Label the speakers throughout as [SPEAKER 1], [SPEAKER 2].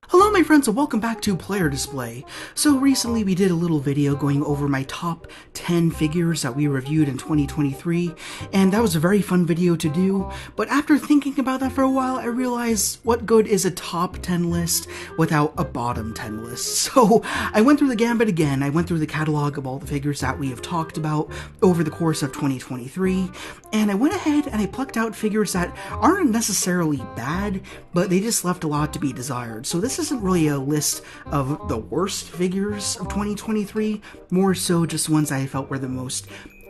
[SPEAKER 1] Hello my friends and welcome back to Player Display. So recently we did a little video going over my top 10 figures that we reviewed in 2023, and that was a very fun video to do, but after thinking about that for a while I realized what good is a top 10 list without a bottom 10 list. So I went through the gambit again. I went through the catalog of all the figures that we have talked about over the course of 2023, and I went ahead and I plucked out figures that aren't necessarily bad, but they just left a lot to be desired. So this isn't really a list of the worst figures of 2023, more so just ones I felt were the most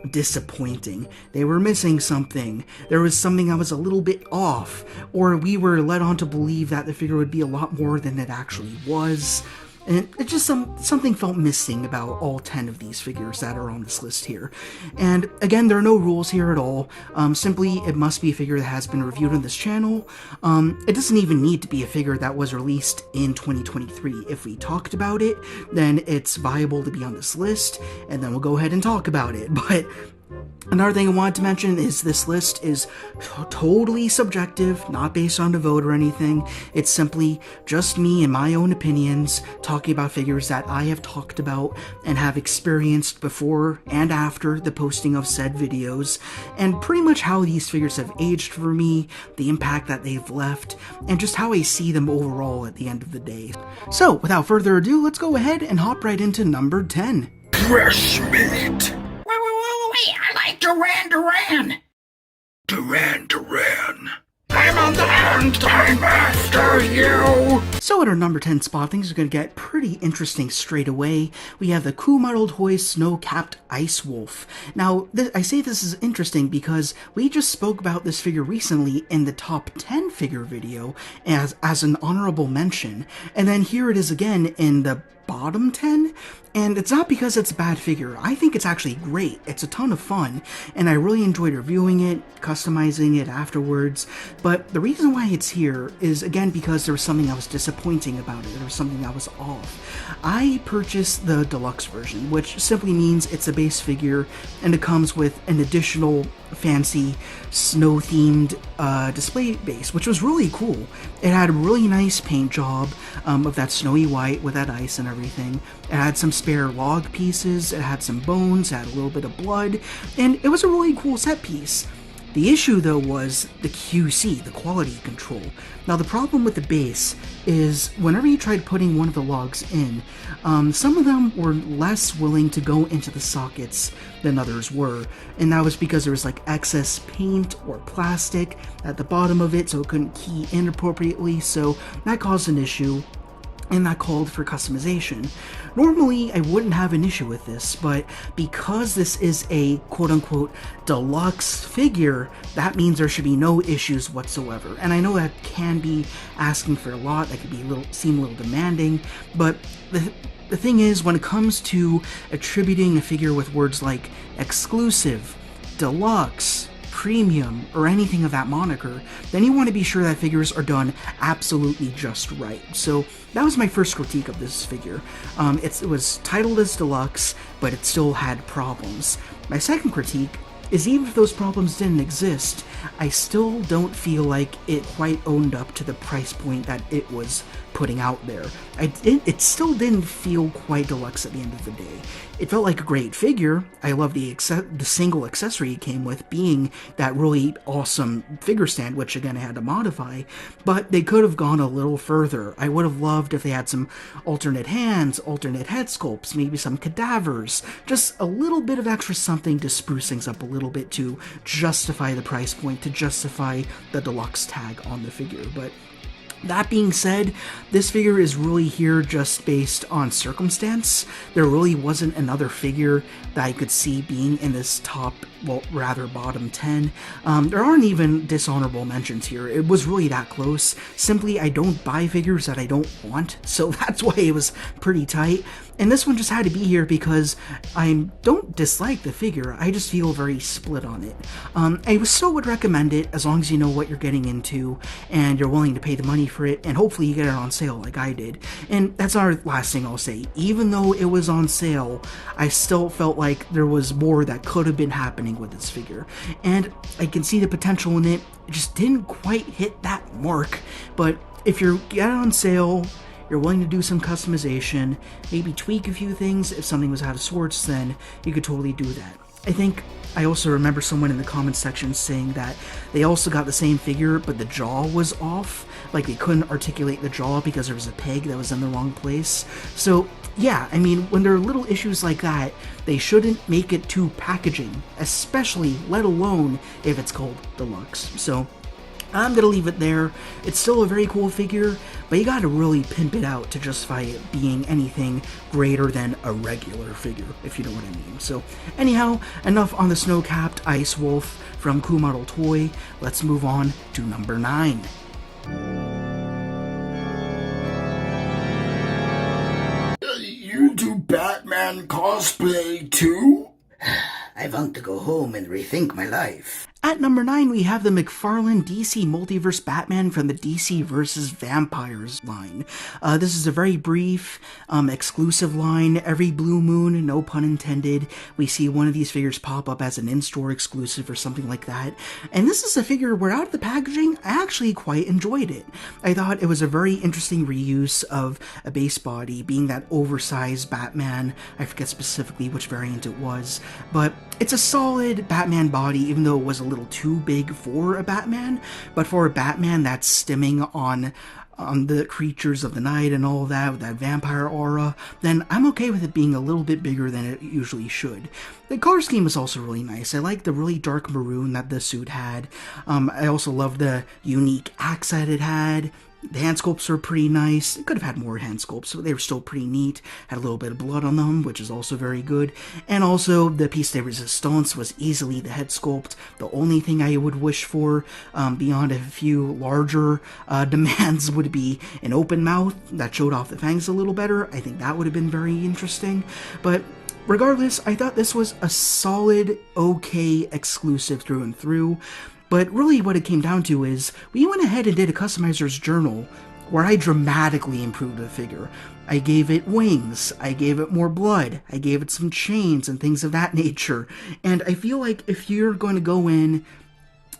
[SPEAKER 1] disappointing. They were missing something. There was something that was a little bit off, or we were led on to believe that the figure would be a lot more than it actually was. And it just something felt missing about all 10 of these figures that are on this list here. And again, there are no rules here at all. Simply, it must be a figure that has been reviewed on this channel. It doesn't even need to be a figure that was released in 2023. If we talked about it, then it's viable to be on this list, and then we'll go ahead and talk about it. But another thing I wanted to mention is this list is totally subjective, not based on a vote or anything. It's simply just me and my own opinions talking about figures that I have talked about and have experienced before and after the posting of said videos, and pretty much how these figures have aged for me, the impact that they've left, and just how I see them overall at the end of the day. So, without further ado, let's go ahead and hop right into number 10.
[SPEAKER 2] Fresh meat! I like Duran. I'm on the hunt, I'm after you!
[SPEAKER 1] So at our number 10 spot, things are going to get pretty interesting straight away. We have the Cool Model Toys Snow-Capped Ice Wolf. Now, I say this is interesting because we just spoke about this figure recently in the top 10 figure video as an honorable mention, and then here it is again in the bottom 10, and it's not because it's a bad figure. I think it's actually great. It's a ton of fun, and I really enjoyed reviewing it, customizing it afterwards, but the reason why it's here is, again, because there was something that was disappointing about it. There was something that was off. I purchased the deluxe version, which simply means it's a base figure, and it comes with an additional fancy snow-themed display base, which was really cool. It had a really nice paint job of that snowy white with that ice and everything. It had some spare log pieces, it had some bones, it had a little bit of blood, and it was a really cool set piece. The issue, though, was the QC, the quality control. Now, the problem with the base is whenever you tried putting one of the logs in, some of them were less willing to go into the sockets than others were, and that was because there was like excess paint or plastic at the bottom of it, so it couldn't key in appropriately, so that caused an issue, and that called for customization. Normally, I wouldn't have an issue with this, but because this is a quote-unquote deluxe figure, that means there should be no issues whatsoever. And I know that can be asking for a lot, that could be seem a little demanding, but the thing is, when it comes to attributing a figure with words like exclusive, deluxe, premium, or anything of that moniker, then you want to be sure that figures are done absolutely just right. So that was my first critique of this figure. It was titled as deluxe, but it still had problems. My second critique is even if those problems didn't exist, I still don't feel like it quite owned up to the price point that it was putting out there. It still didn't feel quite deluxe at the end of the day. It felt like a great figure. I love the single accessory it came with being that really awesome figure stand, which again I had to modify, but they could have gone a little further. I would have loved if they had some alternate hands, alternate head sculpts, maybe some cadavers, just a little bit of extra something to spruce things up a little bit to justify the price point, to justify the deluxe tag on the figure. But that being said, this figure is really here just based on circumstance. There really wasn't another figure that I could see being in this top, well, rather bottom 10. There aren't even dishonorable mentions here. It was really that close. Simply, I don't buy figures that I don't want, so that's why it was pretty tight. And this one just had to be here because I don't dislike the figure, I just feel very split on it. I still would recommend it as long as you know what you're getting into and you're willing to pay the money for it, and hopefully you get it on sale like I did. And that's our last thing I'll say. Even though it was on sale, I still felt like there was more that could have been happening disappointing with this figure. And I can see the potential in it. It just didn't quite hit that mark. But if you get it on sale, you're willing to do some customization, maybe tweak a few things if something was out of sorts, then you could totally do that. I think I also remember someone in the comments section saying that they also got the same figure, but the jaw was off. Like, they couldn't articulate the jaw because there was a peg that was in the wrong place. So, yeah, I mean, when there are little issues like that, they shouldn't make it too packaging, especially, let alone, if it's called Deluxe. So, I'm gonna leave it there. It's still a very cool figure, but you gotta really pimp it out to justify it being anything greater than a regular figure, if you know what I mean. So, anyhow, enough on the snow-capped Ice Wolf from Cool Model Toy. Let's move on to number 9.
[SPEAKER 2] You do Batman cosplay too?
[SPEAKER 3] I want to go home and rethink my life.
[SPEAKER 1] At number 9, we have the McFarlane DC Multiverse Batman from the DC vs. Vampires line. This is a very brief, exclusive line. Every blue moon, no pun intended, we see one of these figures pop up as an in-store exclusive or something like that. And this is a figure where out of the packaging, I actually quite enjoyed it. I thought it was a very interesting reuse of a base body, being that oversized Batman. I forget specifically which variant it was, but it's a solid Batman body, even though it was a little too big for a Batman, but for a Batman that's stemming on the creatures of the night and all that, with that vampire aura, then I'm okay with it being a little bit bigger than it usually should. The color scheme is also really nice. I like the really dark maroon that the suit had. I also love the unique axe that it had. The hand sculpts were pretty nice. It could have had more hand sculpts, but they were still pretty neat. Had a little bit of blood on them, which is also very good. And also, the piece de resistance was easily the head sculpt. The only thing I would wish for, beyond a few larger demands, would be an open mouth that showed off the fangs a little better. I think that would have been very interesting. But regardless, I thought this was a solid, okay exclusive through and through. But really what it came down to is, we went ahead and did a customizer's journal where I dramatically improved the figure. I gave it wings, I gave it more blood, I gave it some chains and things of that nature. And I feel like if you're going to go in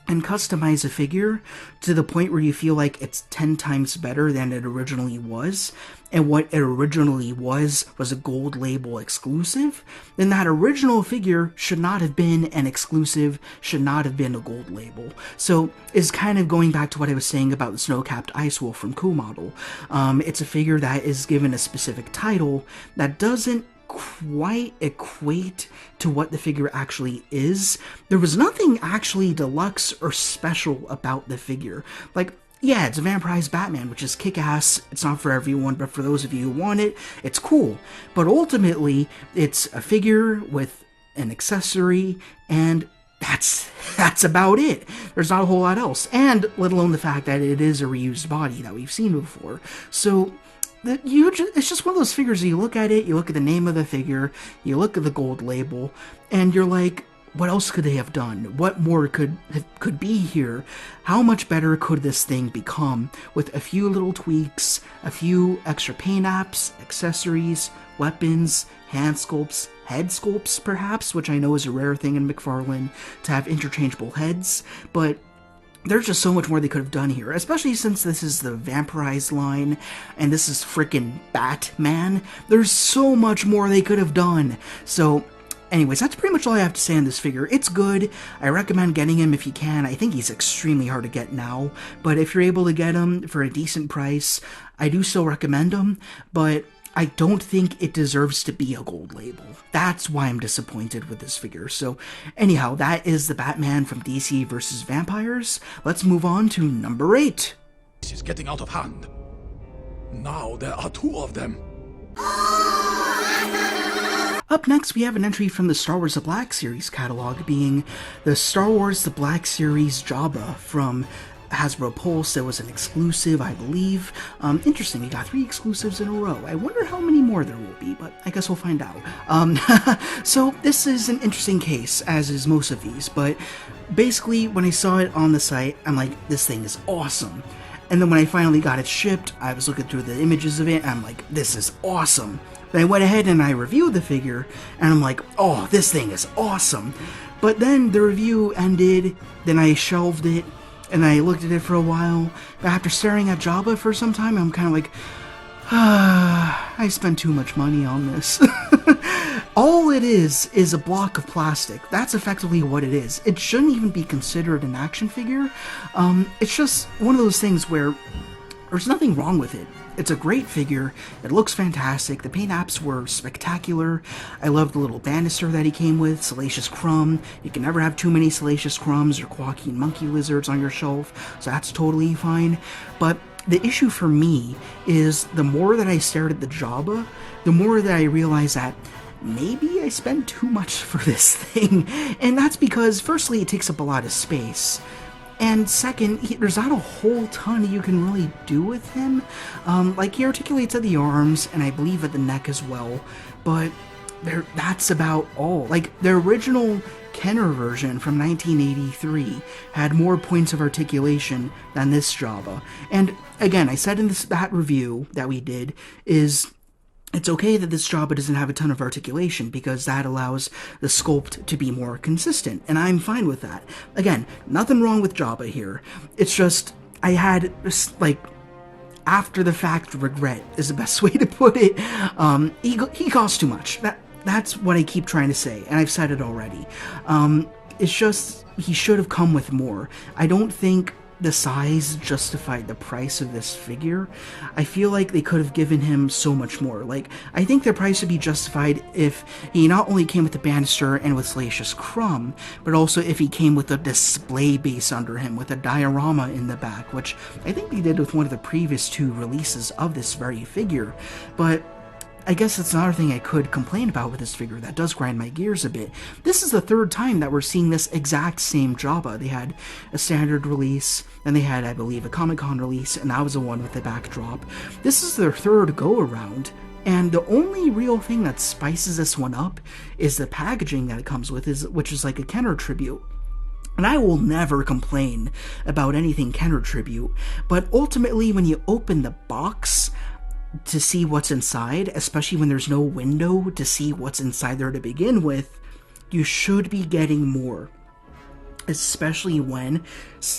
[SPEAKER 1] and customize a figure to the point where you feel like it's 10 times better than it originally was, and what it originally was a gold label exclusive, then that original figure should not have been an exclusive, should not have been a gold label. So it's kind of going back to what I was saying about the snow-capped Ice Wolf from Cool Model. It's a figure that is given a specific title that doesn't quite equate to what the figure actually is. There was nothing actually deluxe or special about the figure. Like, yeah, it's a vampirized Batman, which is kick-ass. It's not for everyone, but for those of you who want it, it's cool. But ultimately, it's a figure with an accessory, and that's about it. There's not a whole lot else. And let alone the fact that it is a reused body that we've seen before. So it's just one of those figures that you look at it, you look at the name of the figure, you look at the gold label, and you're like, what else could they have done? What more could be here? How much better could this thing become with a few little tweaks, a few extra paint apps, accessories, weapons, hand sculpts, head sculpts perhaps, which I know is a rare thing in McFarlane to have interchangeable heads, but there's just so much more they could have done here, especially since this is the vampirized line, and this is frickin' Batman. There's so much more they could have done. So, anyways, that's pretty much all I have to say on this figure. It's good. I recommend getting him if you can. I think he's extremely hard to get now, but if you're able to get him for a decent price, I do still recommend him, but I don't think it deserves to be a gold label. That's why I'm disappointed with this figure. So anyhow, that is the Batman from DC vs. Vampires. Let's move on to number 8.
[SPEAKER 4] This is getting out of hand. Now there are 2 of them.
[SPEAKER 1] Up next, we have an entry from the Star Wars The Black Series catalog, being the Star Wars The Black Series Jabba from Hasbro Pulse. It was an exclusive, I believe. Interesting, we got 3 exclusives in a row. I wonder how many more there will be, but I guess we'll find out. So this is an interesting case, as is most of these, but basically when I saw it on the site, I'm like, this thing is awesome. And then when I finally got it shipped, I was looking through the images of it, and I'm like, this is awesome. Then I went ahead and I reviewed the figure, and I'm like, oh, this thing is awesome. But then the review ended, then I shelved it, and I looked at it for a while. But after staring at Jabba for some time, I'm kind of like, I spent too much money on this. All it is a block of plastic. That's effectively what it is. It shouldn't even be considered an action figure. It's just one of those things where there's nothing wrong with it. It's a great figure. It looks fantastic. The paint apps were spectacular. I love the little banister that he came with, Salacious Crumb. You can never have too many Salacious Crumbs or Quacky Monkey Lizards on your shelf, so that's totally fine. But the issue for me is the more that I stared at the Jabba, the more that I realized that maybe I spent too much for this thing. And that's because, firstly, it takes up a lot of space. And second, there's not a whole ton you can really do with him. Like, he articulates at the arms, and I believe at the neck as well. But that's about all. Like, the original Kenner version from 1983 had more points of articulation than this Jabba. And again, I said in that review that we did is it's okay that this Jabba doesn't have a ton of articulation because that allows the sculpt to be more consistent, and I'm fine with that. Again, nothing wrong with Jabba here. It's just I had like after the fact regret is the best way to put it. He costs too much. That's what I keep trying to say, and I've said it already. It's just he should have come with more. I don't think the size justified the price of this figure. I feel like they could have given him so much more. Like, I think the price would be justified if he not only came with the banister and with Salacious Crumb, but also if he came with a display base under him with a diorama in the back, which I think they did with one of the previous two releases of this very figure. But I guess that's another thing I could complain about with this figure that does grind my gears a bit. This is the third time that we're seeing this exact same Jabba. They had a standard release, then they had, I believe, a Comic-Con release, and that was the one with the backdrop. This is their third go-around, and the only real thing that spices this one up is the packaging that it comes with, which is like a Kenner tribute. And I will never complain about anything Kenner tribute, but ultimately when you open the box to see what's inside, especially when there's no window to see what's inside there to begin with, you should be getting more. Especially when,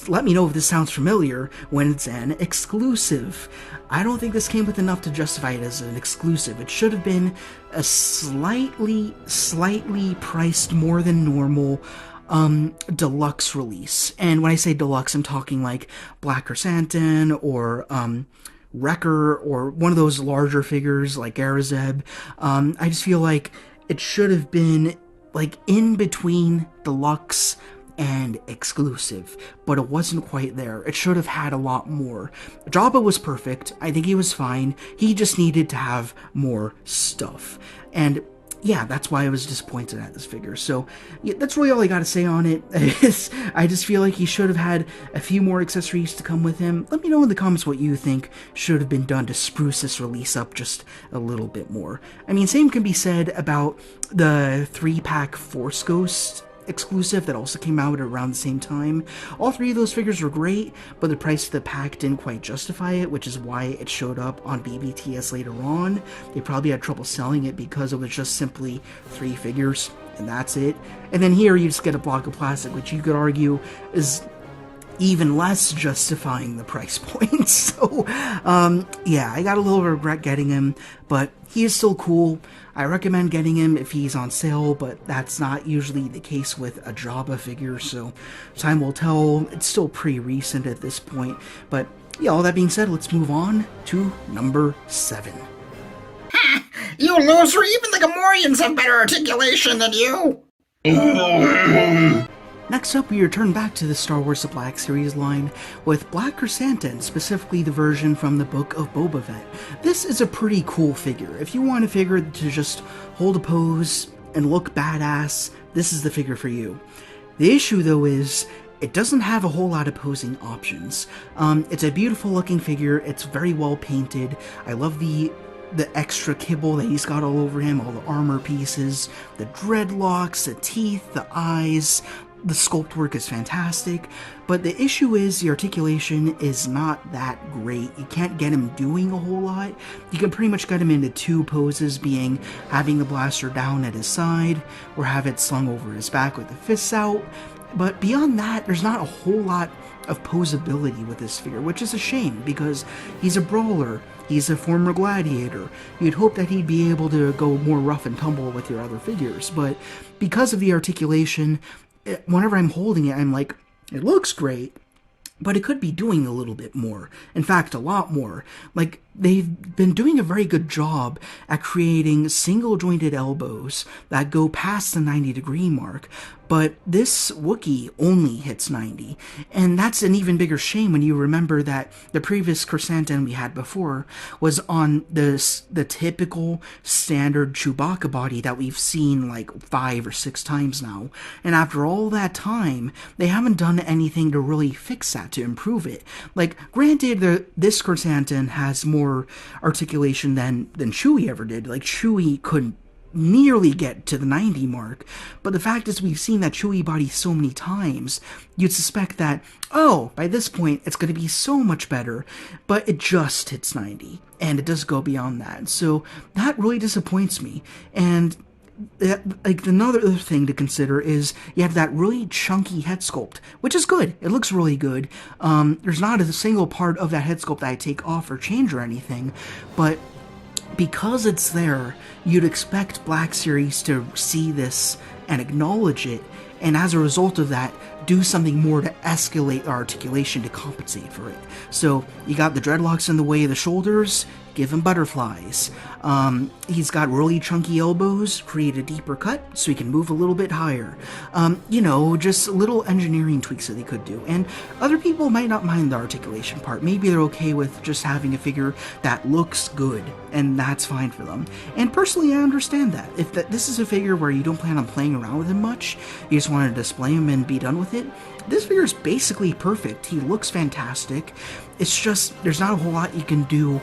[SPEAKER 1] let me know if this sounds familiar, when it's an exclusive. I don't think this came with enough to justify it as an exclusive. It should have been a slightly priced more than normal deluxe release. And when I say deluxe, I'm talking like Black Chrysanthemum or Wrecker or one of those larger figures like Arazeb. I just feel like it should have been like in between deluxe and exclusive, but it wasn't quite there. It should have had a lot more. Jabba was perfect. I think he was fine. He just needed to have more stuff. And yeah, that's why I was disappointed at this figure. So yeah, that's really all I gotta say on it. I just feel like he should have had a few more accessories to come with him. Let me know in the comments what you think should have been done to spruce this release up just a little bit more. I mean, same can be said about the 3-pack Force Ghost exclusive that also came out around the same time. All three of those figures were great, but the price of the pack didn't quite justify it, which is why it showed up on BBTS later on. They probably had trouble selling it because it was just simply 3 figures, and that's it. And then here you just get a block of plastic, which you could argue is even less justifying the price point. So, yeah, I got a little regret getting him, but he is still cool. I recommend getting him if he's on sale, but that's not usually the case with a Jabba figure, so time will tell. It's still pretty recent at this point. But yeah, all that being said, let's move on to number 7.
[SPEAKER 2] You loser, even the Gamorreans have better articulation than you!
[SPEAKER 1] Next up, we return back to the Star Wars The Black Series line with Black Chrysanthemum, specifically the version from the Book of Boba Fett. This is a pretty cool figure. If you want a figure to just hold a pose and look badass, this is the figure for you. The issue, though, is it doesn't have a whole lot of posing options. It's a beautiful looking figure, it's very well painted. I love the extra kibble that he's got all over him, all the armor pieces, the dreadlocks, the teeth, the eyes. the sculpt work is fantastic, but the issue is the articulation is not that great. You can't get him doing a whole lot. You can pretty much get him into two poses, being having the blaster down at his side or have it slung over his back with the fists out. But beyond that, there's not a whole lot of posability with this figure, which is a shame because he's a brawler. He's a former gladiator. You'd hope that he'd be able to go more rough and tumble with your other figures, but because of the articulation, whenever I'm holding it, I'm like, it looks great, but it could be doing a little bit more. In fact, a lot more. Like, they've been doing a very good job at creating single-jointed elbows that go past the 90-degree mark, but this Wookiee only hits 90, and that's an even bigger shame when you remember that the previous Chrysanthemum we had before was on the typical standard Chewbacca body that we've seen like 5 or 6 times now, and after all that time, they haven't done anything to really fix that, to improve it. Like, granted, this Chrysanthemum has more articulation than Chewie ever did. Like, Chewie couldn't nearly get to the 90 mark, but the fact is we've seen that Chewie body so many times, you'd suspect that, oh, by this point it's going to be so much better, but it just hits 90, and it does go beyond that, so that really disappoints me. And like, another thing to consider is you have that really chunky head sculpt, which is good. It looks really good. There's not a single part of that head sculpt that I take off or change or anything, but because it's there, you'd expect Black Series to see this and acknowledge it, and as a result of that, do something more to escalate the articulation to compensate for it. So, you got the dreadlocks in the way of the shoulders, give him butterflies. He's got really chunky elbows, create a deeper cut so he can move a little bit higher. Just little engineering tweaks that they could do. And other people might not mind the articulation part. Maybe they're okay with just having a figure that looks good, and that's fine for them. And personally, I understand that. If this is a figure where you don't plan on playing around with him much, you just want to display him and be done with it, this figure is basically perfect. He looks fantastic. It's just, there's not a whole lot you can do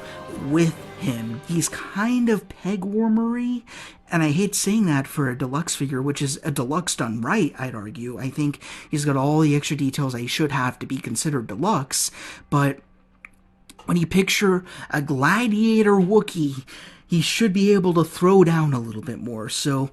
[SPEAKER 1] with him. He's kind of peg-warmery, and I hate saying that for a deluxe figure, which is a deluxe done right, I'd argue. I think he's got all the extra details I should have to be considered deluxe, but when you picture a gladiator Wookiee, he should be able to throw down a little bit more, so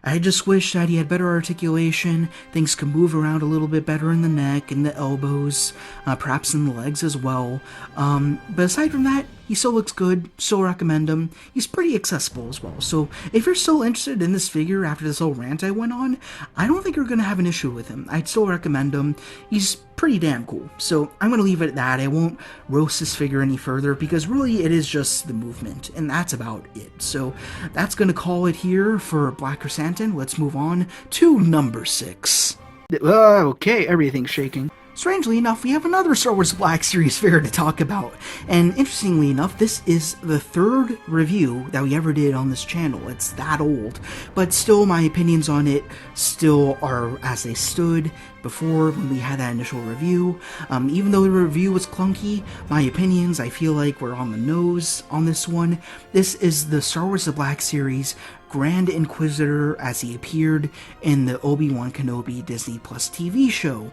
[SPEAKER 1] I just wish that he had better articulation, things could move around a little bit better in the neck and the elbows, perhaps in the legs as well. But aside from that, he still looks good, still recommend him. He's pretty accessible as well. So if you're still interested in this figure after this whole rant I went on, I don't think you're going to have an issue with him. I'd still recommend him. He's pretty damn cool. So I'm going to leave it at that. I won't roast this figure any further because really it is just the movement, and that's about it. So that's going to call it here for Black Chrysanthemum. Let's move on to number 6. Okay, everything's shaking. Strangely enough, we have another Star Wars Black Series figure to talk about, and interestingly enough, this is the 3rd review that we ever did on this channel. It's that old, but still my opinions on it still are as they stood before when we had that initial review. Even though the review was clunky, my opinions, I feel like, were on the nose on this one. This is the Star Wars The Black Series Grand Inquisitor as he appeared in the Obi-Wan Kenobi Disney Plus TV show.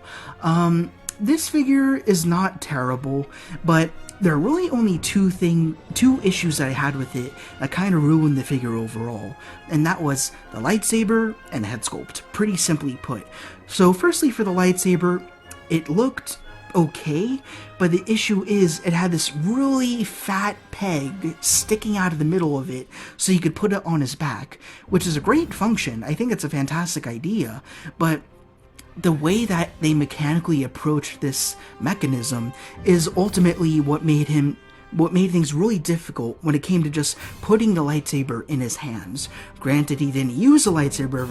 [SPEAKER 1] This figure is not terrible, but there are really only two issues that I had with it that kind of ruined the figure overall, and that was the lightsaber and the head sculpt, pretty simply put. So firstly, for the lightsaber, it looked okay, but the issue is it had this really fat peg sticking out of the middle of it so you could put it on his back, which is a great function. I think it's a fantastic idea, but the way that they mechanically approached this mechanism is ultimately what made things really difficult when it came to just putting the lightsaber in his hands. Granted, he didn't use the lightsaber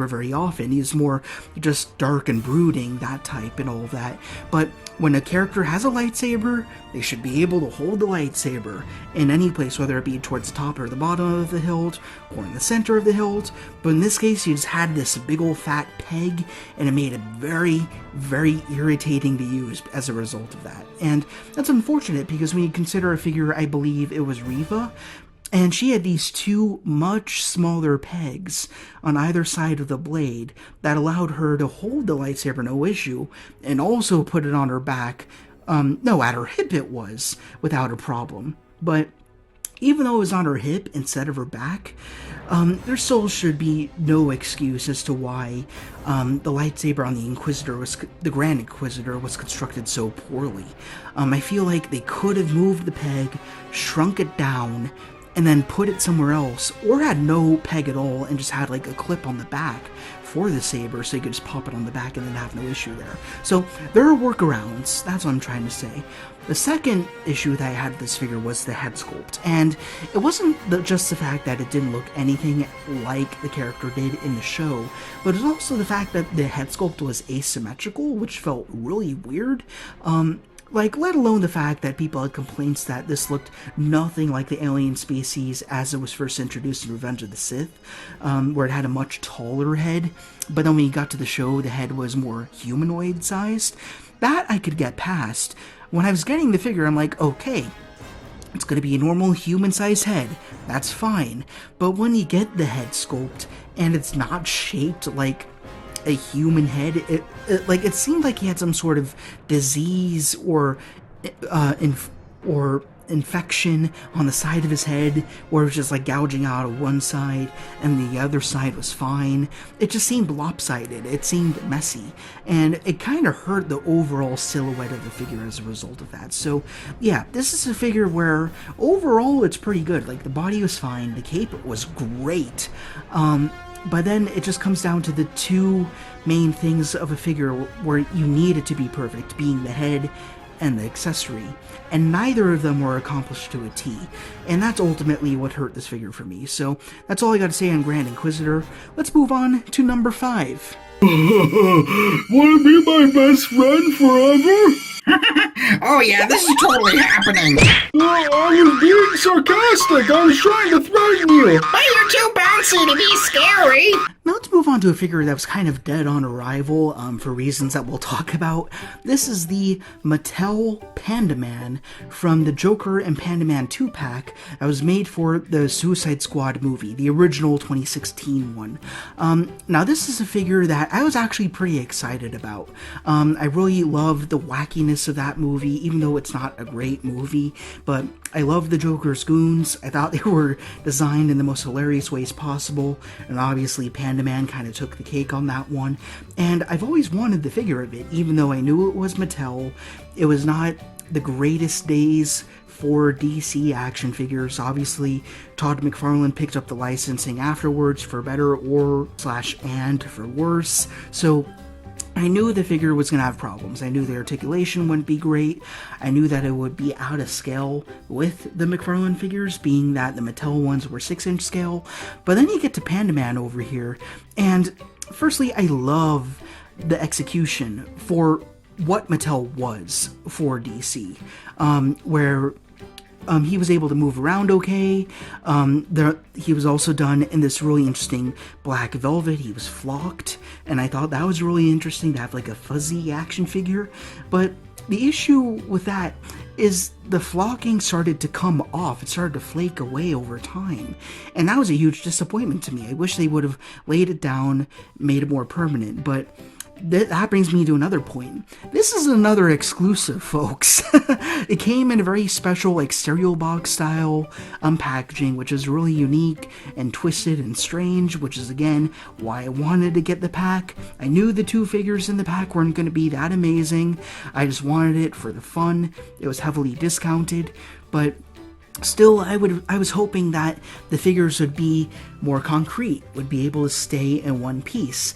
[SPEAKER 1] very often. He was more just dark and brooding, that type and all of that. But when a character has a lightsaber, they should be able to hold the lightsaber in any place, whether it be towards the top or the bottom of the hilt, or in the center of the hilt. But in this case, you just had this big old fat peg, and it made it very, very irritating to use as a result of that. And that's unfortunate, because when you consider a figure, I believe it was Reva, And she had these two much smaller pegs on either side of the blade that allowed her to hold the lightsaber no issue, and also put it on her back. No, at her hip it was, without a problem. But even though it was on her hip instead of her back, there still should be no excuse as to why the lightsaber on the Grand Inquisitor was constructed so poorly. I feel like they could have moved the peg, shrunk it down, and then put it somewhere else, or had no peg at all and just had like a clip on the back for the saber so you could just pop it on the back and then have no issue there. So there are workarounds, that's what I'm trying to say. The second issue that I had with this figure was the head sculpt, and it wasn't just the fact that it didn't look anything like the character did in the show, but it was also the fact that the head sculpt was asymmetrical, which felt really weird. Let alone the fact that people had complaints that this looked nothing like the alien species as it was first introduced in Revenge of the Sith, where it had a much taller head, but then when you got to the show, the head was more humanoid-sized. That I could get past. When I was getting the figure, I'm like, okay, it's going to be a normal human-sized head. That's fine. But when you get the head sculpt, and it's not shaped like a human head, it seemed like he had some sort of disease or infection on the side of his head, where it was just like gouging out of one side and the other side was fine. It just seemed lopsided, it seemed messy, and it kind of hurt the overall silhouette of the figure as a result of that. So yeah, this is a figure where overall it's pretty good. Like, the body was fine, the cape was great, but then it just comes down to the two main things of a figure where you need it to be perfect, being the head and the accessory, and neither of them were accomplished to a T, and that's ultimately what hurt this figure for me. So that's all I got to say on Grand Inquisitor. Let's move on to number 5.
[SPEAKER 2] Wanna be my best friend forever? Oh yeah, this is totally happening. I was being sarcastic. I was trying to threaten you. But you're too bouncy to be scary.
[SPEAKER 1] Now let's move on to a figure that was kind of dead on arrival, for reasons that we'll talk about. This is the Mattel Panda Man from the Joker and Panda Man 2-pack that was made for the Suicide Squad movie, the original 2016 one. Now this is a figure that I was actually pretty excited about. I really loved the wackiness of that movie, even though it's not a great movie, but I love the Joker's goons. I thought they were designed in the most hilarious ways possible, and obviously Panda Man kind of took the cake on that one, and I've always wanted the figure of it, even though I knew it was Mattel. It was not the greatest days for DC action figures. Obviously, Todd McFarlane picked up the licensing afterwards, for better or / for worse, so I knew the figure was going to have problems. I knew the articulation wouldn't be great. I knew that it would be out of scale with the McFarlane figures, being that the Mattel ones were 6-inch scale. But then you get to Panda Man over here, and firstly, I love the execution for what Mattel was for DC, where he was able to move around okay. He was also done in this really interesting black velvet. He was flocked, and I thought that was really interesting to have like a fuzzy action figure. But the issue with that is the flocking started to come off. It started to flake away over time, and that was a huge disappointment to me. I wish they would have laid it down, made it more permanent, but that brings me to another point. This is another exclusive, folks. It came in a very special, like, cereal box style packaging, which is really unique and twisted and strange, which is, again, why I wanted to get the pack. I knew the two figures in the pack weren't going to be that amazing. I just wanted it for the fun. It was heavily discounted, but still, I was hoping that the figures would be more concrete, would be able to stay in one piece.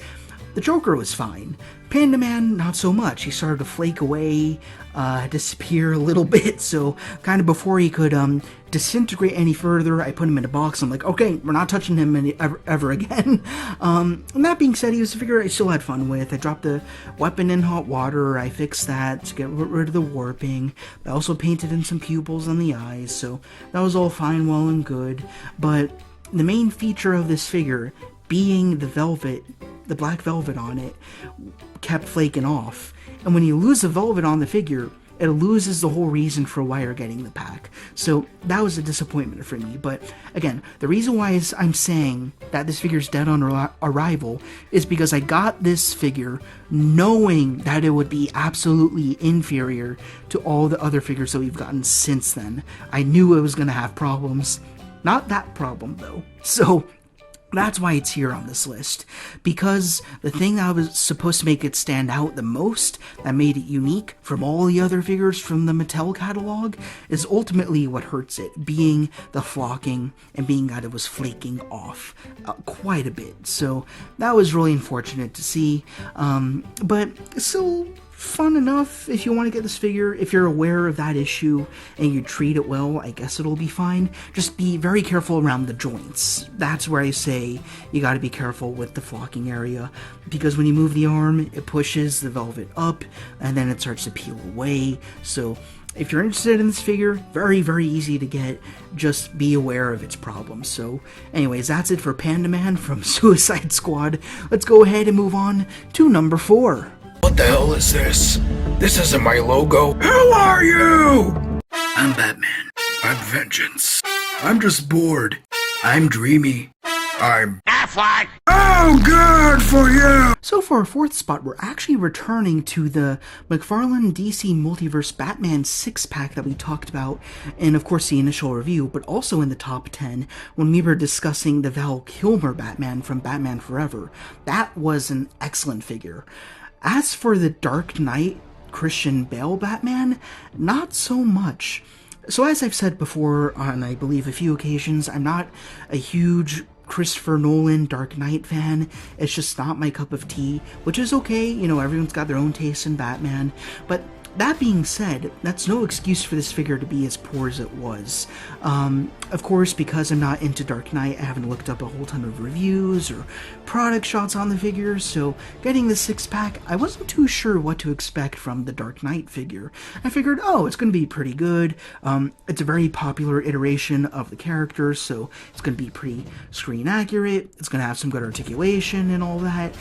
[SPEAKER 1] The Joker was fine. Panda Man, not so much. He started to flake away, disappear a little bit, so kind of before he could disintegrate any further, I put him in a box. I'm like, okay, we're not touching him ever again. And that being said, he was a figure I still had fun with. I dropped the weapon in hot water. I fixed that to get rid of the warping. I also painted in some pupils on the eyes, so that was all fine, well, and good. But the main feature of this figure, being the black velvet on it, kept flaking off. And when you lose the velvet on the figure, it loses the whole reason for why you're getting the pack. So that was a disappointment for me. But again, the reason why I'm saying that this figure's dead on arrival is because I got this figure knowing that it would be absolutely inferior to all the other figures that we've gotten since then. I knew it was going to have problems. Not that problem though. So that's why it's here on this list, because the thing that was supposed to make it stand out the most, that made it unique from all the other figures from the Mattel catalog, is ultimately what hurts it, being the flocking and being that it was flaking off quite a bit. So that was really unfortunate to see, but still fun enough if you want to get this figure. If you're aware of that issue and you treat it well, I guess it'll be fine. Just be very careful around the joints. That's where I say you got to be careful with the flocking area, because when you move the arm, it pushes the velvet up and then it starts to peel away. So if you're interested in this figure, very, very easy to get. Just be aware of its problems. So anyways, that's it for Panda Man from Suicide Squad. Let's go ahead and move on to number 4.
[SPEAKER 2] What the hell is this? This isn't my logo. Who are you?
[SPEAKER 3] I'm Batman.
[SPEAKER 2] I'm Vengeance. I'm just bored. I'm dreamy. I'm Affleck. Oh, good for you!
[SPEAKER 1] So for our 4th spot, we're actually returning to the McFarlane DC Multiverse Batman 6-pack that we talked about in, of course, the initial review, but also in the top 10 when we were discussing the Val Kilmer Batman from Batman Forever. That was an excellent figure. As for the Dark Knight Christian Bale Batman, not so much. So as I've said before on, I believe, a few occasions, I'm not a huge Christopher Nolan Dark Knight fan. It's just not my cup of tea, which is okay. You know, everyone's got their own taste in Batman. But that being said, that's no excuse for this figure to be as poor as it was. Of course, because I'm not into Dark Knight, I haven't looked up a whole ton of reviews or product shots on the figure, so getting the 6-pack, I wasn't too sure what to expect from the Dark Knight figure. I figured, oh, it's going to be pretty good. It's a very popular iteration of the character, so it's going to be pretty screen accurate. It's going to have some good articulation and all that.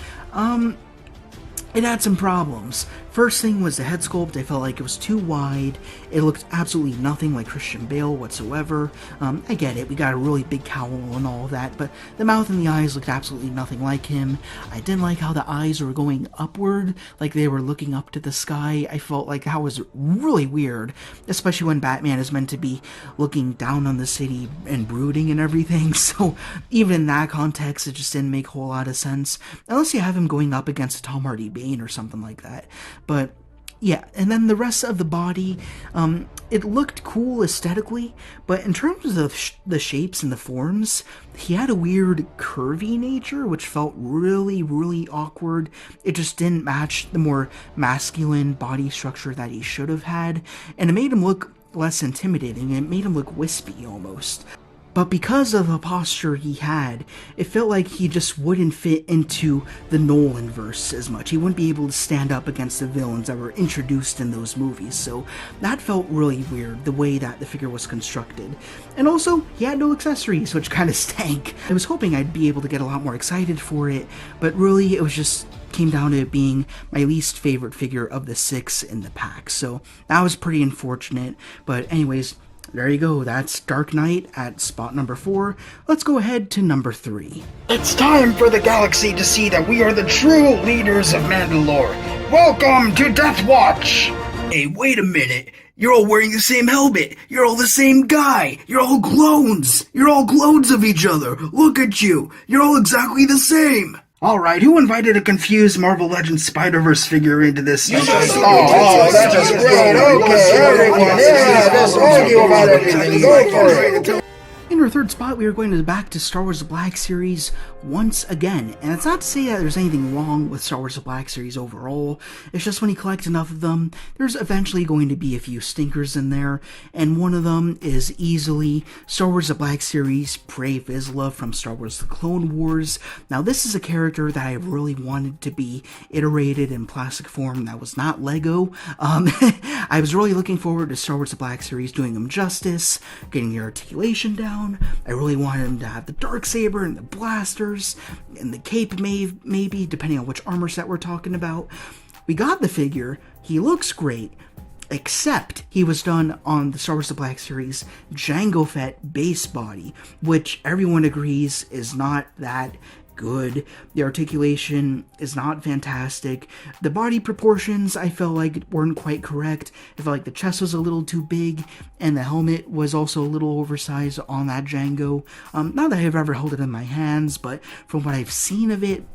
[SPEAKER 1] It had some problems. First thing was the head sculpt. I felt like it was too wide. It looked absolutely nothing like Christian Bale whatsoever. I get it, we got a really big cowl and all that, but the mouth and the eyes looked absolutely nothing like him. I didn't like how the eyes were going upward, like they were looking up to the sky. I felt like that was really weird, especially when Batman is meant to be looking down on the city and brooding and everything, so even in that context, it just didn't make a whole lot of sense, unless you have him going up against a Tom Hardy Bane or something like that. But yeah, and then the rest of the body, it looked cool aesthetically, but in terms of the shapes and the forms, he had a weird curvy nature, which felt really, really awkward. It just didn't match the more masculine body structure that he should have had, and it made him look less intimidating. It made him look wispy almost. But because of the posture he had, it felt like he just wouldn't fit into the Nolanverse as much. He wouldn't be able to stand up against the villains that were introduced in those movies, so that felt really weird, the way that the figure was constructed. And also, he had no accessories, which kind of stank. I was hoping I'd be able to get a lot more excited for it, but really it was just came down to it being my least favorite figure of the 6 in the pack, so that was pretty unfortunate. But anyways, there you go, that's Dark Knight at spot number 4. Let's go ahead to number 3.
[SPEAKER 2] It's time for the galaxy to see that we are the true leaders of Mandalore. Welcome to Death Watch!
[SPEAKER 3] Hey, wait a minute. You're all wearing the same helmet. You're all the same guy. You're all clones. You're all clones of each other. Look at you. You're all exactly the same.
[SPEAKER 2] Alright, who invited a confused Marvel Legends Spider-Verse figure into this?
[SPEAKER 3] You
[SPEAKER 2] that's
[SPEAKER 3] just
[SPEAKER 2] great. Okay, everyone. Yeah, just argue about everything. Go for it.
[SPEAKER 1] In our 3rd spot, we are going back to Star Wars The Black Series once again. And it's not to say that there's anything wrong with Star Wars The Black Series overall. It's just when you collect enough of them, there's eventually going to be a few stinkers in there. And one of them is easily Star Wars The Black Series Pre Vizsla from Star Wars The Clone Wars. Now, this is a character that I really wanted to be iterated in plastic form that was not Lego. I was really looking forward to Star Wars The Black Series doing him justice, getting the articulation down. I really wanted him to have the Darksaber and the blasters and the cape, maybe, depending on which armor set we're talking about. We got the figure, he looks great, except he was done on the Star Wars The Black Series Jango Fett base body, which everyone agrees is not that good. The articulation is not fantastic. The body proportions I felt like weren't quite correct. I felt like the chest was a little too big, and the helmet was also a little oversized on that Jango. Not that I've ever held it in my hands, but from what I've seen of it,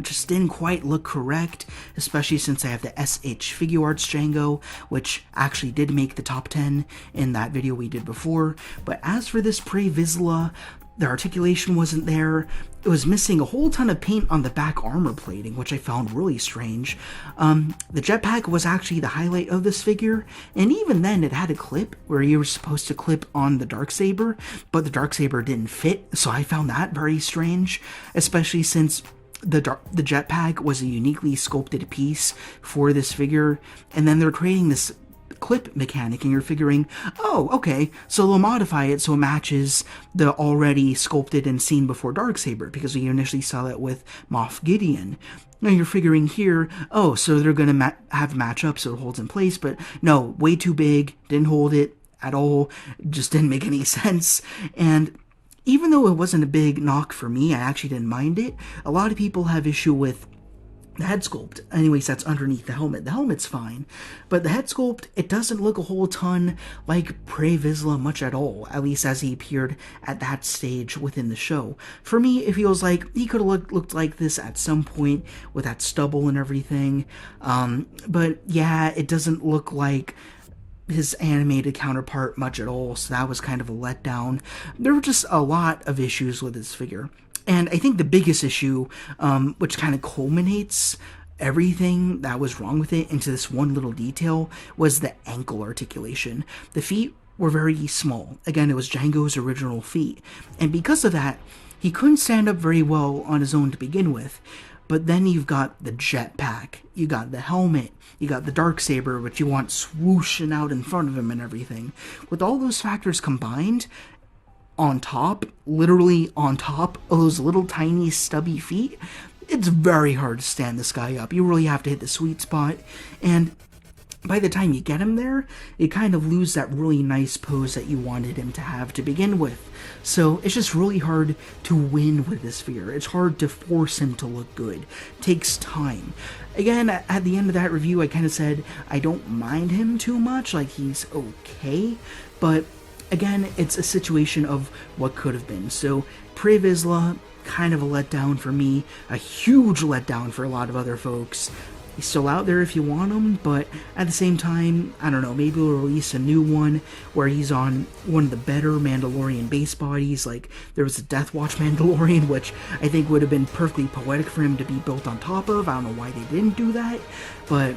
[SPEAKER 1] just didn't quite look correct, especially since I have the SH Figure Arts Jango, which actually did make the top 10 in that video we did before. But as for this Pre Vizsla, the articulation wasn't there. It was missing a whole ton of paint on the back armor plating, which I found really strange. The jetpack was actually the highlight of this figure, and even then it had a clip where you were supposed to clip on the Darksaber, but the Darksaber didn't fit, so I found that very strange, especially since the jetpack was a uniquely sculpted piece for this figure, and then they're creating this clip mechanic, and you're figuring, oh, okay, so they'll modify it so it matches the already sculpted and seen before Darksaber, because we initially saw that with Moff Gideon. Now you're figuring here, oh, so they're going to have match up so it holds in place, but no, way too big, didn't hold it at all, just didn't make any sense. And even though it wasn't a big knock for me, I actually didn't mind it. A lot of people have issue with the head sculpt. Anyways, that's underneath the helmet. The helmet's fine, but the head sculpt, it doesn't look a whole ton like Pre Vizsla much at all, at least as he appeared at that stage within the show. For me, it feels like he could have looked like this at some point with that stubble and everything. But yeah, it doesn't look like his animated counterpart much at all, so that was kind of a letdown. There were just a lot of issues with this figure, and I think the biggest issue, which kind of culminates everything that was wrong with it into this one little detail, was the ankle articulation. The feet were very small. Again, it was Jango's original feet, and because of that, he couldn't stand up very well on his own to begin with. But then you've got the jetpack, you got the helmet, you got the Darksaber, which you want swooshing out in front of him and everything. With all those factors combined, on top, literally on top of those little tiny stubby feet, it's very hard to stand this guy up. You really have to hit the sweet spot, and by the time you get him there, you kind of lose that really nice pose that you wanted him to have to begin with. So it's just really hard to win with this figure. It's hard to force him to look good. It takes time. Again, at the end of that review, I kind of said I don't mind him too much, like he's okay, but again, it's a situation of what could have been. So Pre Vizsla, kind of a letdown for me, a huge letdown for a lot of other folks. He's still out there if you want him, but at the same time, I don't know, maybe we'll release a new one where he's on one of the better Mandalorian base bodies. Like, there was a Death Watch Mandalorian, which I think would have been perfectly poetic for him to be built on top of. I don't know why they didn't do that, but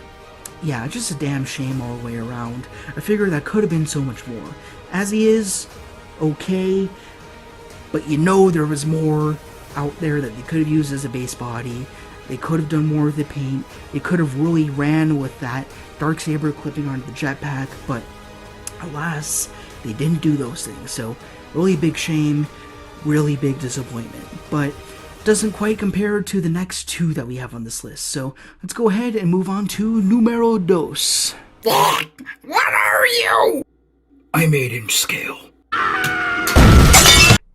[SPEAKER 1] yeah, just a damn shame all the way around. A figure that could have been so much more. As he is, okay, but you know there was more out there that they could have used as a base body. They could have done more with the paint. They could have really ran with that Darksaber clipping onto the jetpack, but alas, they didn't do those things. So, really big shame, really big disappointment. But doesn't quite compare to the next two that we have on this list. So, let's go ahead and move on to numero dos.
[SPEAKER 3] What are you? I'm 8-inch scale.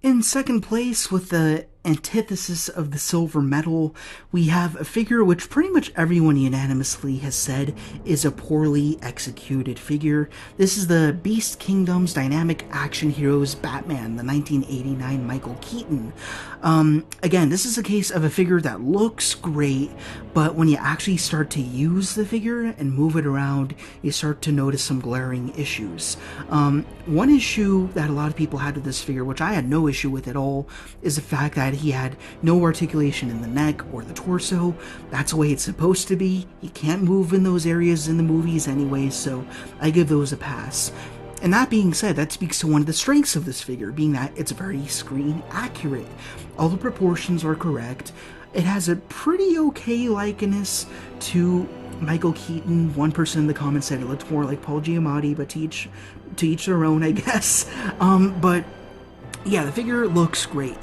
[SPEAKER 1] In second place, with the antithesis of the silver medal, we have a figure which pretty much everyone unanimously has said is a poorly executed figure. This is the Beast Kingdom's Dynamic Action Heroes Batman, the 1989 Michael Keaton. Again, this is a case of a figure that looks great, but when you actually start to use the figure and move it around, you start to notice some glaring issues. One issue that a lot of people had with this figure, which I had no issue with at all, is the fact that he had no articulation in the neck or the torso. That's the way it's supposed to be. He can't move in those areas in the movies anyway, so I give those a pass. And that being said, that speaks to one of the strengths of this figure, being that it's very screen accurate. All the proportions are correct. It has a pretty okay likeness to Michael Keaton. One person in the comments said it looked more like Paul Giamatti, but to each their own, I guess. But yeah, the figure looks great.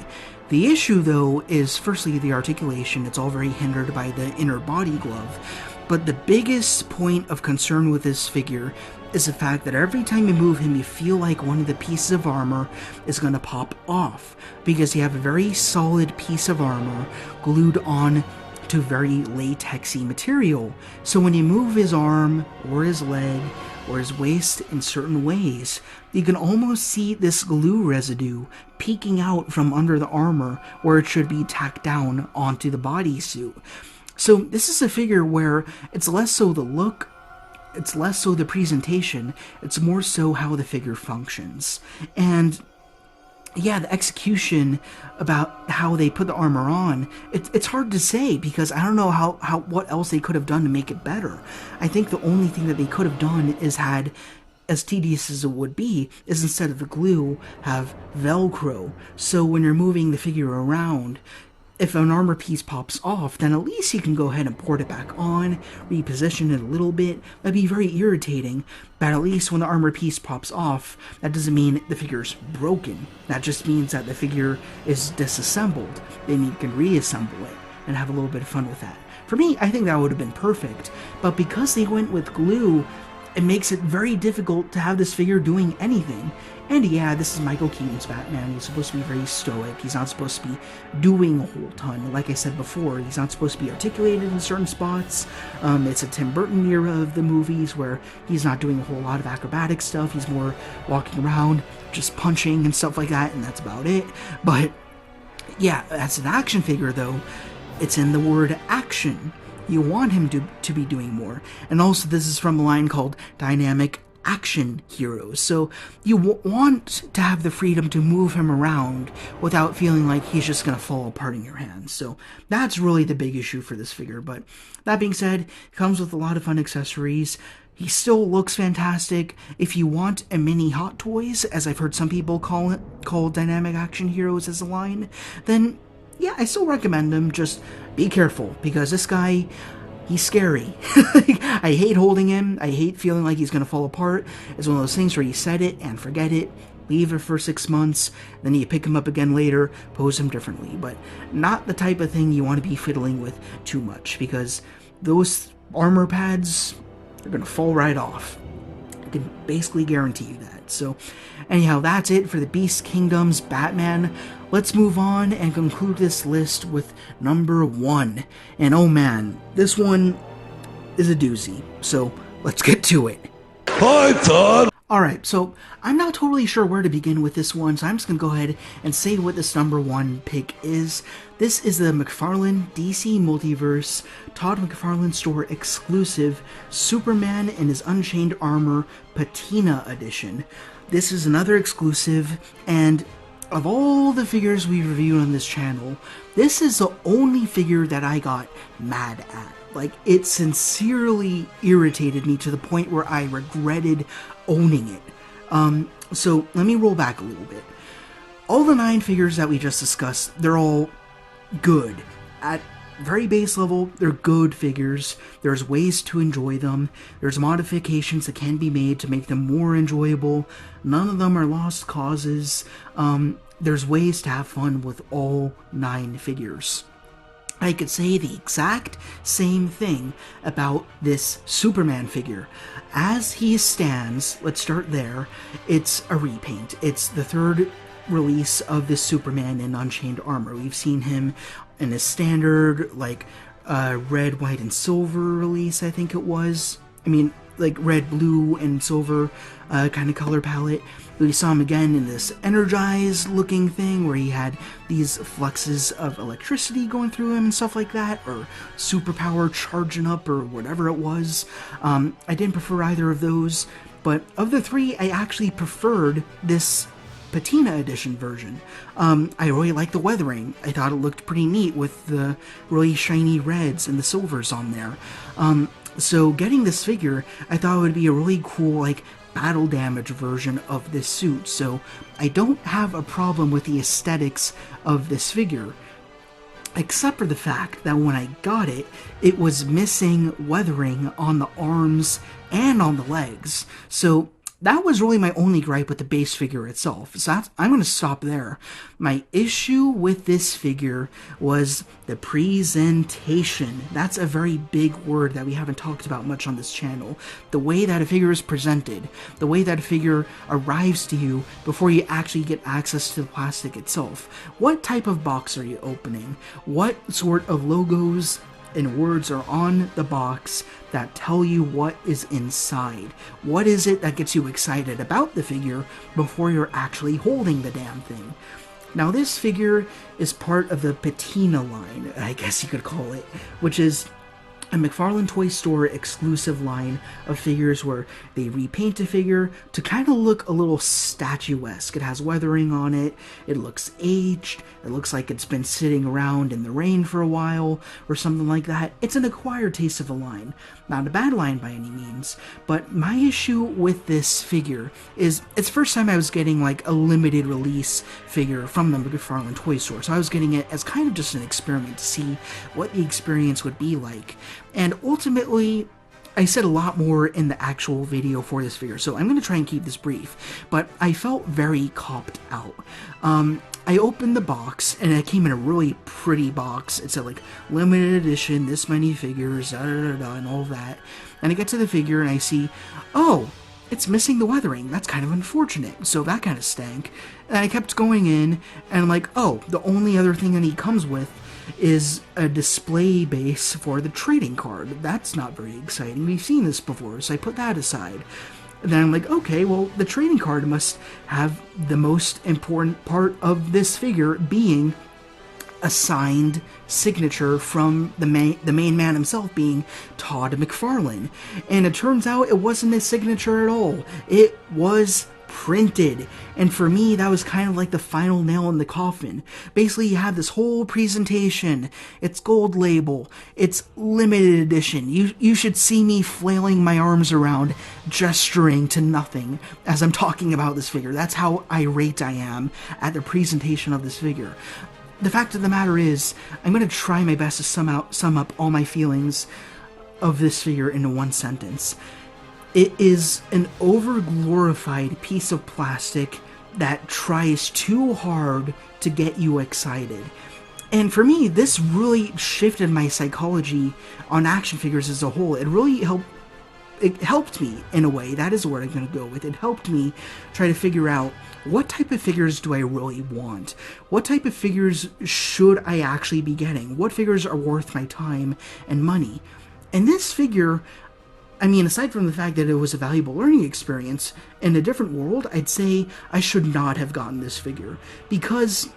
[SPEAKER 1] The issue, though, is firstly the articulation. It's all very hindered by the inner body glove. But the biggest point of concern with this figure is the fact that every time you move him, you feel like one of the pieces of armor is going to pop off, because you have a very solid piece of armor glued on to very latexy material. So when you move his arm or his leg or his waist in certain ways, you can almost see this glue residue peeking out from under the armor where it should be tacked down onto the bodysuit. So this is a figure where it's less so the look, it's less so the presentation, it's more so how the figure functions. And yeah, the execution about how they put the armor on, it's hard to say, because I don't know how what else they could have done to make it better. I think the only thing that they could have done is had, as tedious as it would be, is instead of the glue, have Velcro. So when you're moving the figure around, if an armor piece pops off, then at least you can go ahead and port it back on, reposition it a little bit. That'd be very irritating, but at least when the armor piece pops off, that doesn't mean the figure's broken. That just means that the figure is disassembled. Then you can reassemble it and have a little bit of fun with that. For me, I think that would have been perfect, but because they went with glue, it makes it very difficult to have this figure doing anything. And yeah, this is Michael Keaton's Batman. He's supposed to be very stoic. He's not supposed to be doing a whole ton. Like I said before, he's not supposed to be articulated in certain spots. It's a Tim Burton era of the movies where he's not doing a whole lot of acrobatic stuff. He's more walking around, just punching and stuff like that, and that's about it. But yeah, as an action figure though, it's in the word action. You want him to be doing more. And also, this is from a line called Dynamic Action Heroes. So you want to have the freedom to move him around without feeling like he's just going to fall apart in your hands. So that's really the big issue for this figure. But that being said, it comes with a lot of fun accessories. He still looks fantastic. If you want a mini Hot Toys, as I've heard some people call Dynamic Action Heroes as a line, then yeah, I still recommend him. Just be careful, because this guy, he's scary. I hate holding him. I hate feeling like he's going to fall apart. It's one of those things where you set it and forget it, leave it for 6 months, then you pick him up again later, pose him differently. But not the type of thing you want to be fiddling with too much, because those armor pads are going to fall right off. I can basically guarantee you that. So anyhow, that's it for the Beast Kingdom's Batman. Let's move on and conclude this list with number 1. And oh man, this one is a doozy. So let's get to it. Alright, so I'm not totally sure where to begin with this one, so I'm just going to go ahead and say what this number 1 pick is. This is the McFarlane DC Multiverse Todd McFarlane Store exclusive Superman in his Unchained Armor Patina Edition. This is another exclusive, and of all the figures we reviewed on this channel, this is the only figure that I got mad at. Like, it sincerely irritated me to the point where I regretted owning it. So let me roll back a little bit. All the 9 figures that we just discussed, they're all good. At very base level, they're good figures. There's ways to enjoy them. There's modifications that can be made to make them more enjoyable. None of them are lost causes. There's ways to have fun with all 9 figures. I could say the exact same thing about this Superman figure. As he stands, let's start there, it's a repaint. It's the 3rd release of this Superman in Unchained Armor. We've seen him in his standard, like, red, white, and silver release, I think it was. I mean, like, red, blue, and silver kind of color palette. We saw him again in this energized looking thing where he had these fluxes of electricity going through him and stuff like that, or superpower charging up, or whatever it was. I didn't prefer either of those, but of the 3, I actually preferred this Patina Edition version. I really liked the weathering. I thought it looked pretty neat with the really shiny reds and the silvers on there. So getting this figure, I thought it would be a really cool, like, battle damage version of this suit. So I don't have a problem with the aesthetics of this figure, except for the fact that when I got it, it was missing weathering on the arms and on the legs. So that was really my only gripe with the base figure itself. So I'm going to stop there. My issue with this figure was the presentation. That's a very big word that we haven't talked about much on this channel. The way that a figure is presented, the way that a figure arrives to you before you actually get access to the plastic itself. What type of box are you opening? What sort of logos and words are on the box that tell you what is inside? What is it that gets you excited about the figure before you're actually holding the damn thing? Now, this figure is part of the Patina line, I guess you could call it, which is a McFarlane Toy Store exclusive line of figures where they repaint a figure to kind of look a little statuesque. It has weathering on it, it looks aged, it looks like it's been sitting around in the rain for a while, or something like that. It's an acquired taste of a line. Not a bad line by any means, but my issue with this figure is it's the first time I was getting like a limited release figure from the McFarlane Toy Store, so I was getting it as kind of just an experiment to see what the experience would be like. And ultimately, I said a lot more in the actual video for this figure, so I'm going to try and keep this brief, but I felt very copped out. I opened the box, and it came in a really pretty box. It said, like, limited edition, this many figures, da-da-da-da, and all that. And I get to the figure, and I see, oh, it's missing the weathering. That's kind of unfortunate, so that kind of stank. And I kept going in, and I'm like, oh, the only other thing that he comes with is a display base for the trading card. That's not very exciting. We've seen this before, so I put that aside. And then I'm like, okay, well, the trading card must have the most important part of this figure being a signed signature from the main man himself, being Todd McFarlane. And it turns out it wasn't a signature at all. It was printed, and for me that was kind of like the final nail in the coffin. Basically, you have this whole presentation, it's gold label, it's limited edition. You should see me flailing my arms around, gesturing to nothing as I'm talking about this figure. That's how irate I am at the presentation of this figure. The fact of the matter is, I'm going to try my best to sum up all my feelings of this figure into one sentence. It is an over-glorified piece of plastic that tries too hard to get you excited. And for me, this really shifted my psychology on action figures as a whole. It really helped me in a way. That is the word I'm going to go with. It helped me try to figure out, what type of figures do I really want? What type of figures should I actually be getting? What figures are worth my time and money? And this figure, I mean, aside from the fact that it was a valuable learning experience, in a different world, I'd say I should not have gotten this figure, because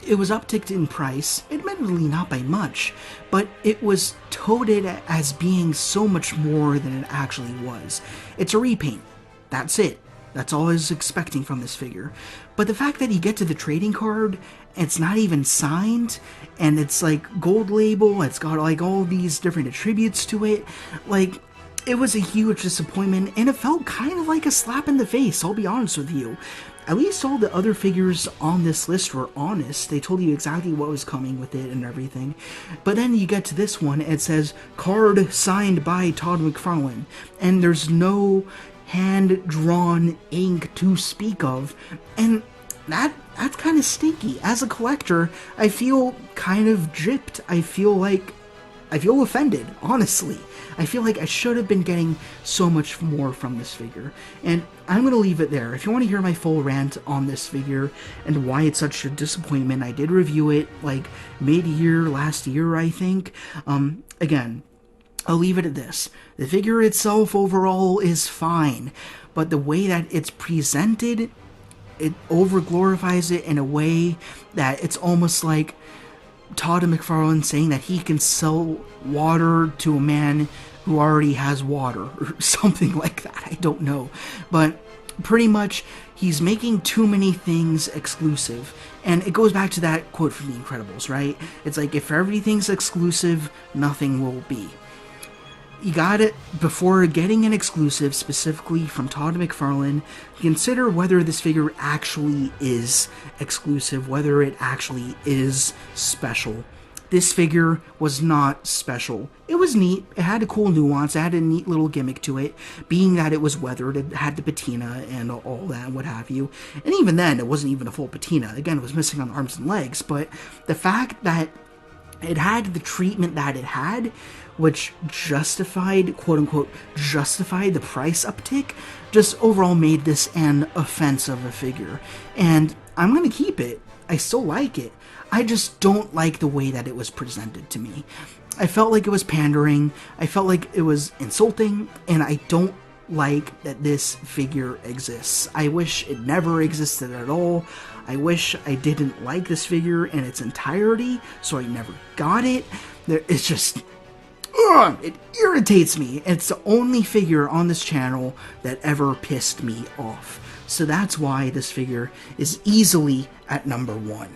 [SPEAKER 1] it was upticked in price, admittedly not by much, but it was touted as being so much more than it actually was. It's a repaint. That's it. That's all I was expecting from this figure. But the fact that you get to the trading card, it's not even signed, and it's like gold label, it's got like all these different attributes to it, like, it was a huge disappointment, and it felt kind of like a slap in the face, I'll be honest with you. At least all the other figures on this list were honest. They told you exactly what was coming with it and everything. But then you get to this one, and it says, card signed by Todd McFarlane, and there's no hand-drawn ink to speak of, and that's kind of stinky. As a collector, I feel kind of gypped. I feel offended, honestly. I feel like I should have been getting so much more from this figure. And I'm going to leave it there. If you want to hear my full rant on this figure and why it's such a disappointment, I did review it like mid-year last year, I think. Again, I'll leave it at this. The figure itself overall is fine, but the way that it's presented, it over-glorifies it in a way that it's almost like Todd McFarlane saying that he can sell water to a man who already has water, or something like that. I don't know. But pretty much, he's making too many things exclusive. And it goes back to that quote from The Incredibles, right? It's like, if everything's exclusive, nothing will be. You got it. Before getting an exclusive, specifically from Todd McFarlane, consider whether this figure actually is exclusive, whether it actually is special. this figure was not special. It was neat. It had a cool nuance. It had a neat little gimmick to it, being that it was weathered. It had the patina and all that and what have you. And even then, it wasn't even a full patina. Again, it was missing on arms and legs. But the fact that it had the treatment that it had, which justified, quote-unquote, justified the price uptick, just overall made this an offensive figure. And I'm going to keep it. I still like it. I just don't like the way that it was presented to me. I felt like it was pandering, I felt like it was insulting, and I don't like that this figure exists. I wish it never existed at all. I wish I didn't like this figure in its entirety, so I never got it. It's just... it irritates me. It's the only figure on this channel that ever pissed me off. So that's why this figure is easily at number 1.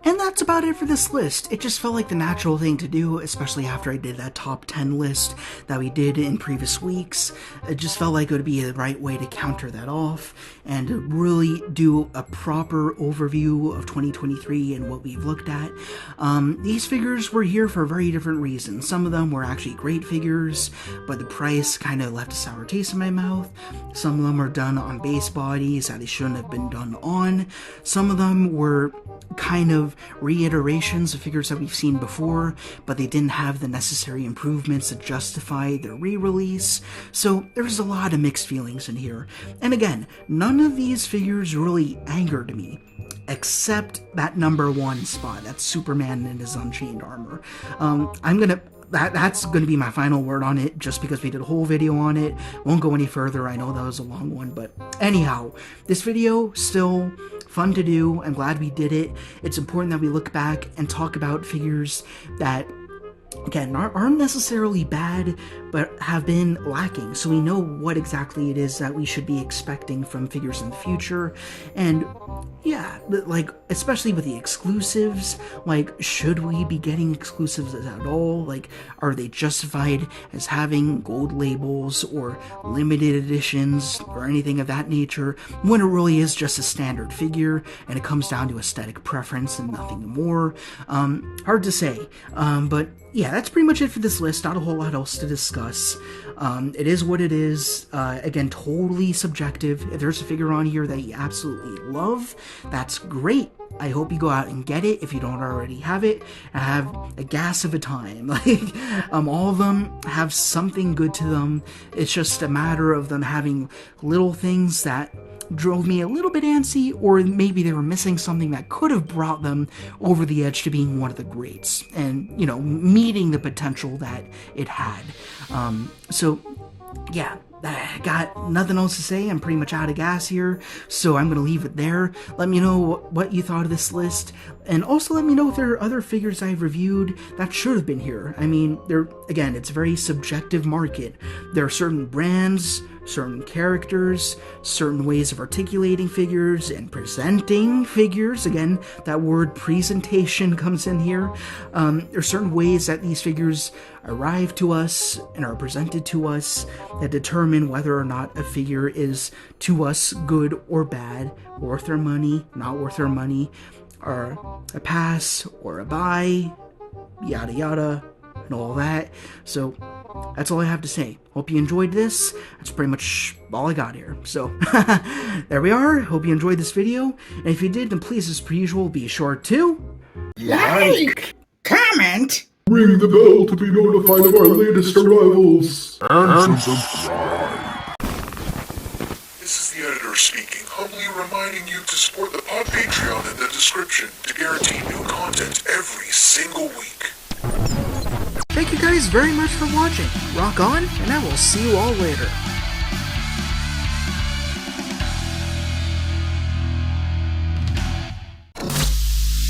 [SPEAKER 1] And that's about it for this list. It just felt like the natural thing to do, especially after I did that top 10 list that we did in previous weeks. It just felt like it would be the right way to counter that off and to really do a proper overview of 2023 and what we've looked at. These figures were here for very different reasons. Some of them were actually great figures, but the price kind of left a sour taste in my mouth. Some of them are done on base bodies that they shouldn't have been done on. Some of them were kind of reiterations of figures that we've seen before, but they didn't have the necessary improvements to justify their re-release. So there's a lot of mixed feelings in here. And again, none of these figures really angered me, except that number 1 spot, that's Superman in his Unchained armor. That's going to be my final word on it, just because we did a whole video on it. Won't go any further. I know that was a long one, but anyhow, this video still fun to do. I'm glad we did it. It's important that we look back and talk about figures that, again, aren't necessarily bad, but have been lacking, so we know what exactly it is that we should be expecting from figures in the future. And yeah, like, especially with the exclusives, like, should we be getting exclusives at all? Like, are they justified as having gold labels or limited editions or anything of that nature, when it really is just a standard figure and it comes down to aesthetic preference and nothing more? Hard to say, but yeah, that's pretty much it for this list. Not a whole lot else to discuss. It is what it is. Again, totally subjective. If there's a figure on here that you absolutely love, that's great. I hope you go out and get it if you don't already have it, and have a gas of a time. Like, all of them have something good to them. It's just a matter of them having little things that drove me a little bit antsy, or maybe they were missing something that could have brought them over the edge to being one of the greats, and, you know, meeting the potential that it had. So yeah, I got nothing else to say. I'm pretty much out of gas here, so I'm going to leave it there. Let me know what you thought of this list, and also let me know if there are other figures I've reviewed that should have been here. I mean, again, it's a very subjective market. There are certain brands, certain characters, certain ways of articulating figures and presenting figures. Again, that word presentation comes in here. There are certain ways that these figures arrive to us and are presented to us that determine whether or not a figure is, to us, good or bad, worth our money, not worth our money, or a pass or a buy, yada yada, and all that. So that's all I have to say. Hope you enjoyed this. That's pretty much all I got here. So, there we are. Hope you enjoyed this video. And if you did, then please, as per usual, be sure to
[SPEAKER 2] Like, comment,
[SPEAKER 4] Ring the bell to be notified of our latest arrivals. And subscribe. This is the editor speaking, humbly reminding you to support the pod Patreon in the description to guarantee new content every single week.
[SPEAKER 1] Thank you guys very much for watching. Rock on, and I will see you all later.